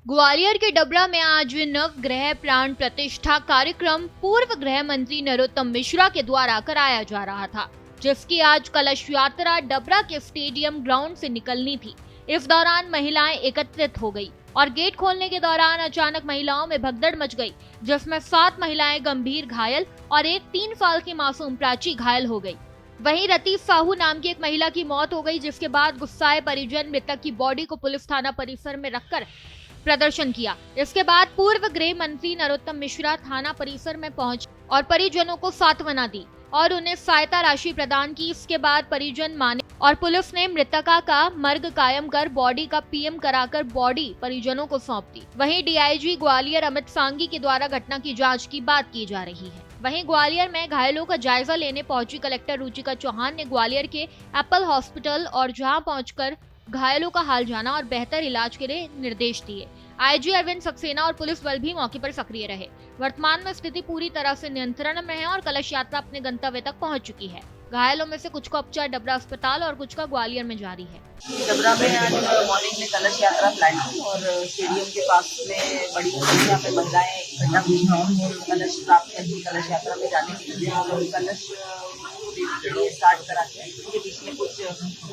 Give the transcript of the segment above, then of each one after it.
ग्वालियर के डबरा में आज नवग्रह प्राण प्रतिष्ठा कार्यक्रम पूर्व गृह मंत्री नरोत्तम मिश्रा के द्वारा कराया जा रहा था, जिसकी आज कलश यात्रा डबरा के स्टेडियम ग्राउंड से निकलनी थी। इस दौरान महिलाएं एकत्रित हो गई और गेट खोलने के दौरान अचानक महिलाओं में भगदड़ मच गई, जिसमें 7 महिलाएं गंभीर घायल और एक 3 साल की मासूम प्राची घायल हो गई। वहीं रतीफ साहू नाम की एक महिला की मौत हो गई, जिसके बाद गुस्साए परिजन मृतक की बॉडी को पुलिस थाना परिसर में रखकर प्रदर्शन किया। इसके बाद पूर्व गृह मंत्री नरोत्तम मिश्रा थाना परिसर में पहुंचे और परिजनों को सांत्वना दी और उन्हें सहायता राशि प्रदान की। इसके बाद परिजन माने और पुलिस ने मृतका का मर्ग कायम कर बॉडी का पीएम कराकर बॉडी परिजनों को सौंप दी। वहीं डीआईजी ग्वालियर अमित सांगी के द्वारा घटना की जांच की बात की जा रही है। वहीं ग्वालियर में घायलों का जायजा लेने पहुंची कलेक्टर रुचिका चौहान ने ग्वालियर के एप्पल हॉस्पिटल और जहां पहुंचकर घायलों का हाल जाना और बेहतर इलाज के लिए निर्देश दिए। आईजी अरविंद सक्सेना और पुलिस बल भी मौके पर सक्रिय रहे। वर्तमान में स्थिति पूरी तरह से नियंत्रण में है और कलश यात्रा अपने गंतव्य तक पहुंच चुकी है। घायलों में से कुछ का उपचार डबरा अस्पताल और कुछ का ग्वालियर में जारी है। डबरा में आज मॉर्निंग में कलश यात्रा प्लान थी और स्टेडियम के पास में बड़ी संख्या में महिलाएं इकट्ठा हुई और कलश प्राप्त करके कलश यात्रा में जाने के लिए और कलश के लिए स्टार्ट करा के उनके बीच में कुछ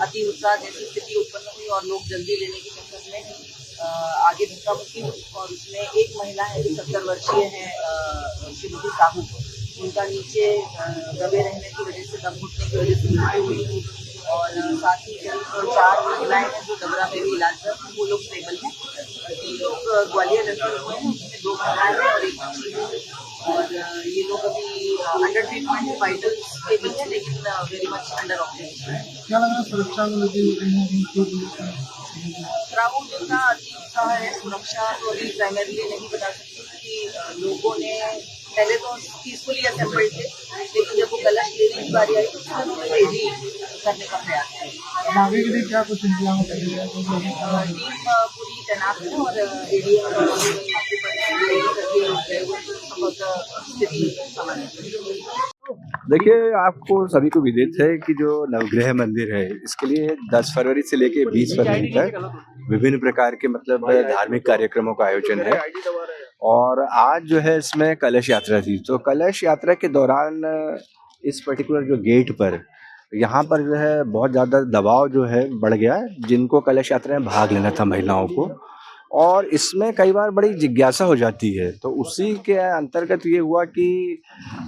अति उत्साह जैसी स्थिति उत्पन्न हुई और लोग जल्दी लेने के चक्कर में आगे धक्का मुक्की हुई और उसमें एक महिला है जो 70 वर्षीय है श्रीमती साहू, उनका नीचे दबे रहने की वजह से दम घुटने की वजह से मृत्यु हुई और साथ ही करीब 4 महिलाएं हैं जो डबरा में भी इलाज कर वो लोग स्टेबल हैं। 3 लोग ग्वालियर रेफर हुए हैं, उसमें 2 महिलाएं हैं और एक बच्ची है और ये लोग अभी अंडर ट्रीटमेंट है, वाइटल स्टेबल है लेकिन वेरी मच अंडर ऑपरेशन। क्या लग रहा है सुरक्षा को लेकर क्राउड का अति उत्साह है। सुरक्षा तो अभी प्राइमरीली नहीं बता सकती कि लोगों ने पहले तो पीसफुली असेंबल्ड थे, लेकिन जब वो कलश लेने की बारी आई तो उसमें उन्होंने तेजी करने का प्रयास किया। आगे के लिए क्या कुछ इंतजाम करेंगे? टीम पूरी तैनात है और एडीएम स्थिति सामान्य। देखिए, आपको सभी को विदित है कि जो नवग्रह मंदिर है इसके लिए 10 फरवरी से लेके 20 फरवरी तक विभिन्न प्रकार के मतलब धार्मिक कार्यक्रमों का आयोजन है और आज जो है इसमें कलश यात्रा थी। तो कलश यात्रा के दौरान इस पर्टिकुलर जो गेट पर यहाँ पर जो है बहुत ज़्यादा दबाव जो है बढ़ गया, जिनको कलश यात्रा में भाग लेना था महिलाओं को, और इसमें कई बार बड़ी जिज्ञासा हो जाती है। तो उसी के अंतर्गत ये हुआ कि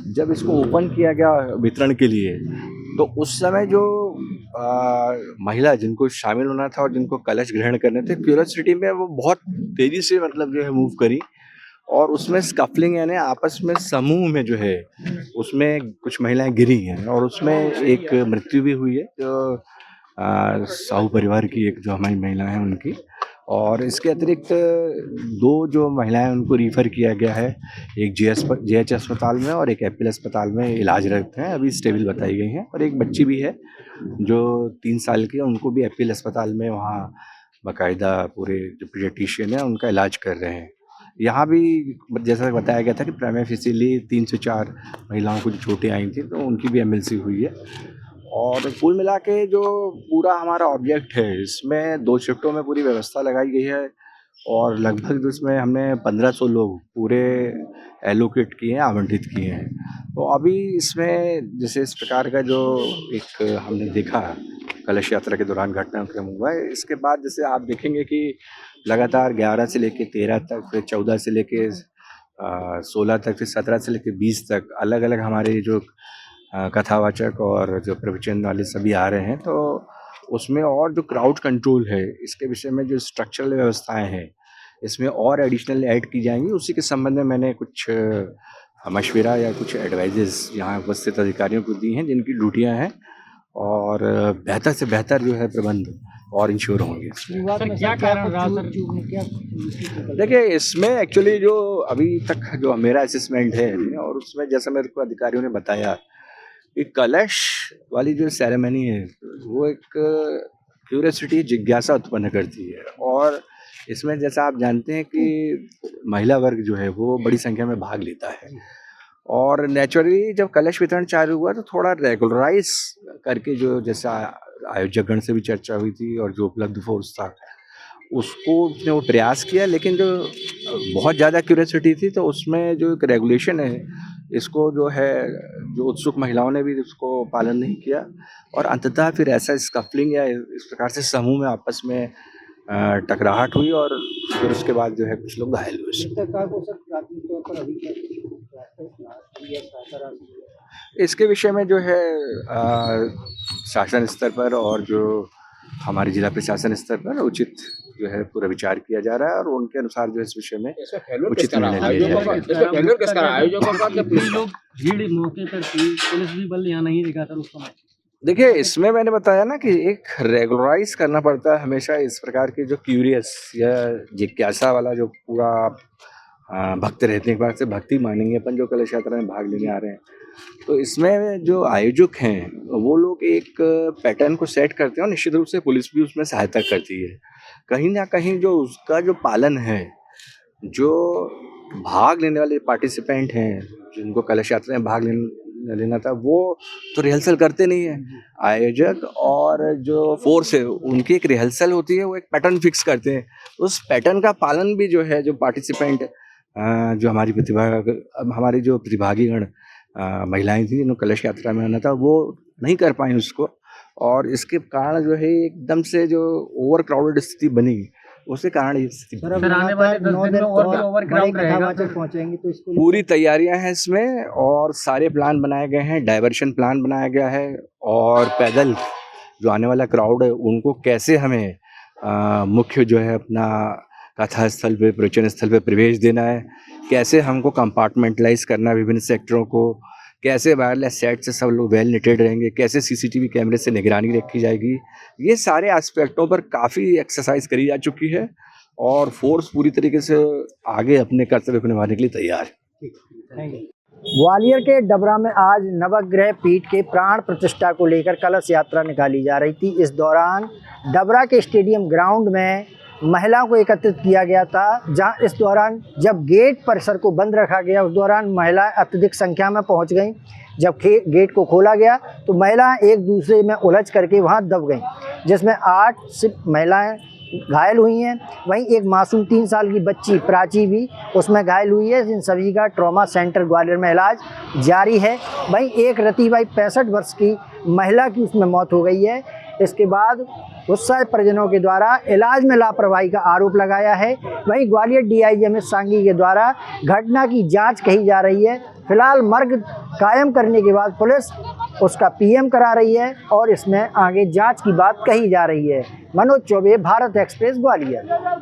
जब इसको ओपन किया गया वितरण के लिए तो उस समय जो महिला जिनको शामिल होना था और जिनको कलश ग्रहण करने थे, क्यूरियोसिटी में वो बहुत तेज़ी से मतलब जो है मूव करी और उसमें स्कफलिंग यानी आपस में समूह में जो है उसमें कुछ महिलाएं गिरी हैं और उसमें एक मृत्यु भी हुई है जो साहू परिवार की एक जो हमारी महिला है उनकी। और इसके अतिरिक्त 2 जो महिलाएं उनको रिफ़र किया गया है, एक जीएच अस्पताल में और एक एप्पल अस्पताल में इलाजरत हैं, अभी स्टेबल बताई गई हैं। और एक बच्ची भी है जो 3 साल की है, उनको भी एप्पल अस्पताल में वहाँ बाकायदा पूरे जो पीडियाट्रिशियन है उनका इलाज कर रहे हैं। यहाँ भी जैसा बताया गया था कि प्राइमरी फेसिली 3 से 4 महिलाओं को जो चोटें आई थी तो उनकी भी एमएलसी हुई है। और कुल मिला के जो पूरा हमारा ऑब्जेक्ट है इसमें 2 शिफ्टों में पूरी व्यवस्था लगाई गई है और लगभग इसमें हमने 1500 लोग पूरे एलोकेट किए हैं, आवंटित किए हैं। तो अभी इसमें जैसे इस प्रकार का जो एक हमने देखा कलश यात्रा के दौरान घटनाक्रम हुआ है, इसके बाद जैसे आप देखेंगे कि लगातार 11 से लेके 13 तक, फिर 14 से लेके 16 तक, फिर 17 से लेके 20 तक अलग अलग हमारे जो कथावाचक और जो प्रवचन वाले सभी आ रहे हैं। तो उसमें और जो क्राउड कंट्रोल है इसके विषय में जो स्ट्रक्चरल व्यवस्थाएं हैं इसमें और एडिशनल ऐड की जाएंगी। उसी के संबंध में मैंने कुछ मशवरा या कुछ एडवाइजेस यहाँ उपस्थित अधिकारियों को दी हैं जिनकी ड्यूटियाँ हैं और बेहतर से बेहतर जो है प्रबंध और इंश्योर होंगे। देखिए, इसमें एक्चुअली जो अभी तक जो मेरा असेसमेंट है और उसमें जैसा मेरे को अधिकारियों ने बताया कि कलश वाली जो सेरेमनी है वो एक क्यूरियोसिटी, जिज्ञासा उत्पन्न करती है और इसमें जैसा आप जानते हैं कि महिला वर्ग जो है वो बड़ी संख्या में भाग लेता है और नेचुरली जब कलश वितरण चालू हुआ तो थोड़ा रेगुलराइज करके जो जैसा आयोजकगण से भी चर्चा हुई थी और जो उपलब्ध फोर्स था उसको उसने वो प्रयास किया, लेकिन जो बहुत ज़्यादा क्यूरियोसिटी थी तो उसमें जो एक रेगुलेशन है इसको जो है जो उत्सुक महिलाओं ने भी उसको पालन नहीं किया और अंततः फिर ऐसा स्कफलिंग या इस प्रकार से समूह में आपस में टकराहट हुई और फिर उसके बाद जो है कुछ लोग घायल हुए। सरकार को सर प्राथमिक तौर पर अभी क्या इसके विषय में जो है शासन स्तर पर और जो हमारे जिला प्रशासन स्तर पर उचित जो है पूरा विचार किया जा रहा है और उनके अनुसार जो इस विषय में उचित निर्णय लिया जाएगा। लोग भीड़ मौके पर थी, पुलिस भी बल यहाँ नहीं दिखा था उस समय। देखिए, इसमें मैंने बताया ना कि एक रेगुलराइज करना पड़ता है हमेशा इस प्रकार की जो क्यूरियस या जिज्ञासा वाला जो पूरा भक्त रहते हैं, एक बार से भक्ति मानेंगे अपन जो कलश यात्रा में भाग लेने आ रहे हैं। तो इसमें जो आयोजक हैं वो लोग एक पैटर्न को सेट करते हैं और निश्चित रूप से पुलिस भी उसमें सहायता करती है। कहीं ना कहीं जो उसका जो पालन है, जो भाग लेने वाले पार्टिसिपेंट हैं जिनको कलश यात्रा में भाग लेना था, वो तो रिहर्सल करते नहीं है। आयोजक और जो फोर्स है उनकी एक रिहर्सल होती है, वो एक पैटर्न फिक्स करते हैं। उस पैटर्न का पालन भी जो है जो पार्टिसिपेंट जो हमारी जो प्रतिभागीगण महिलाएं थी जिन्होंने कलश यात्रा में आना था वो नहीं कर पाई उसको, और इसके कारण जो है एकदम से जो ओवर क्राउडेड स्थिति बनी, उसके कारण ये स्थिति आने वाले 10 दिन में और भी ओवर क्राउड रहेगा पहुंचेंगे तो इसको पूरी तैयारियां हैं इसमें और सारे प्लान बनाए गए हैं। डाइवर्शन प्लान बनाया गया है और पैदल जो आने वाला क्राउड है उनको कैसे हमें मुख्य जो है अपना कथा स्थल पे, प्रवचन स्थल पे प्रवेश देना है, कैसे हमको कंपार्टमेंटलाइज करना है विभिन्न सेक्टरों को, कैसे वायरलेस सेट से सब लोग वेल निटेड रहेंगे, कैसे सीसीटीवी कैमरे से निगरानी रखी जाएगी। ये सारे एस्पेक्टों पर काफ़ी एक्सरसाइज करी जा चुकी है और फोर्स पूरी तरीके से आगे अपने कर्तव्य को निभाने के लिए तैयार है। ग्वालियर के डबरा में आज नवग्रह पीठ के प्राण प्रतिष्ठा को लेकर कलश यात्रा निकाली जा रही थी। इस दौरान डबरा के स्टेडियम ग्राउंड में महिलाओं को एकत्रित किया गया था, जहां इस दौरान जब गेट परिसर को बंद रखा गया उस दौरान महिलाएं अत्यधिक संख्या में पहुंच गईं। जब गेट को खोला गया तो महिलाएं एक दूसरे में उलझ करके वहां दब गईं, जिसमें 8 सिर्फ महिलाएं घायल हुई हैं। वहीं एक मासूम 3 साल की बच्ची प्राची भी उसमें घायल हुई है। इन सभी का ट्रॉमा सेंटर ग्वालियर में इलाज जारी है। वहीं एक रतीबाई 65 वर्ष की महिला की उसमें मौत हो गई है। इसके बाद उत्साहित परिजनों के द्वारा इलाज में लापरवाही का आरोप लगाया है। वहीं ग्वालियर डीआईजी अमित सांघी के द्वारा घटना की जांच कही जा रही है। फिलहाल मर्ग कायम करने के बाद पुलिस उसका पीएम करा रही है और इसमें आगे जांच की बात कही जा रही है। मनोज चौबे, भारत एक्सप्रेस, ग्वालियर।